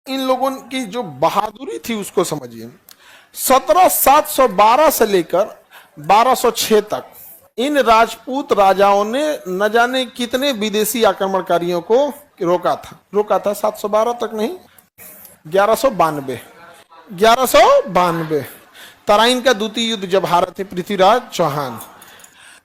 इन लोगों की जो बहादुरी थी उसको समझिए। 1712 से लेकर 1206 तक इन राजपूत राजाओं ने न जाने कितने विदेशी आक्रमणकारियों को रोका था 712 तक नहीं, 1192 तराइन का द्वितीय युद्ध जब हारे थे पृथ्वीराज चौहान।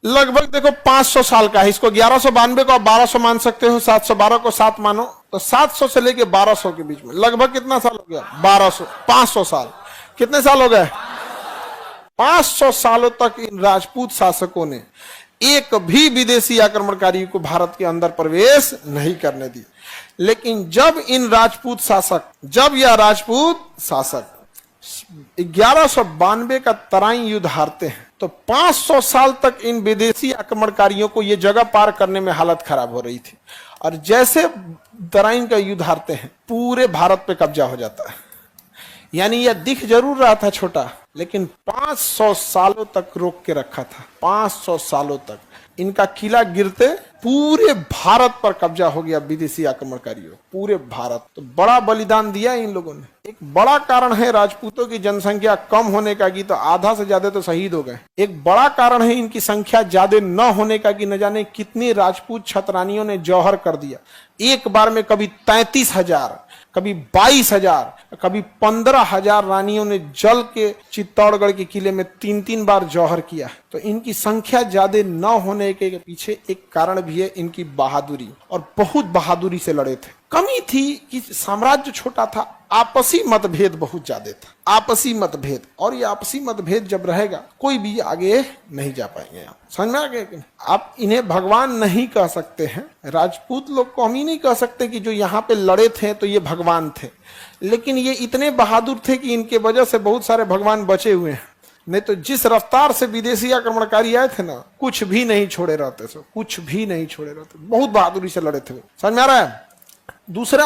लगभग देखो 500 साल का है। इसको 1192 को आप 1200 मान सकते हो, 712 को 7 मानो, तो 700 से लेके 1200 के बीच में लगभग कितना साल हो गया? 500 साल। कितने साल हो गए? 500 सालों तक इन राजपूत शासकों ने एक भी विदेशी आक्रमणकारी को भारत के अंदर प्रवेश नहीं करने दी। लेकिन जब यह राजपूत शासक 1192 का तराइन युद्ध हारते हैं तो 500 साल तक इन विदेशी आक्रमणकारियों को यह जगह पार करने में हालत खराब हो रही थी। और जैसे तराइन का युद्ध हारते हैं पूरे भारत पे कब्जा हो जाता है। यानी यह दिख जरूर रहा था छोटा, लेकिन 500 सालों तक रोक के रखा था। 500 सालों तक इनका किला गिरते पूरे भारत पर कब्जा हो गया विदेशी आक्रमणकारियों, पूरे भारत। तो बड़ा बलिदान दिया इन लोगों ने। एक बड़ा कारण है राजपूतों की जनसंख्या कम होने का कि तो आधा से ज्यादा तो शहीद हो गए। एक बड़ा कारण है इनकी संख्या ज्यादा न होने का कि न जाने कितनी राजपूत छतरानियों ने जौहर कर दिया। एक बार में कभी 33,000, कभी 22,000, कभी 15,000 रानियों ने जल के चित्तौड़गढ़ के किले में 3-3 बार जौहर किया। तो इनकी संख्या ज्यादा न होने के पीछे एक कारण भी है इनकी बहादुरी, और बहुत बहादुरी से लड़े थे। कमी थी कि साम्राज्य छोटा था, आपसी मतभेद बहुत ज्यादा था, आपसी मतभेद। और ये आपसी मतभेद जब रहेगा कोई भी आगे नहीं जा पाएंगे। आप समझ में आ गए? आप इन्हें भगवान नहीं कह सकते हैं, राजपूत लोग को हम ही नहीं कह सकते कि जो यहाँ पे लड़े थे तो ये भगवान थे। लेकिन ये इतने बहादुर थे कि इनके वजह से बहुत सारे भगवान बचे हुए हैं। नहीं तो जिस रफ्तार से विदेशी आक्रमणकारी आए थे ना, कुछ भी नहीं छोड़े रहते, बहुत बहादुरी से लड़े थे। समझ में आ रहा है? दूसरा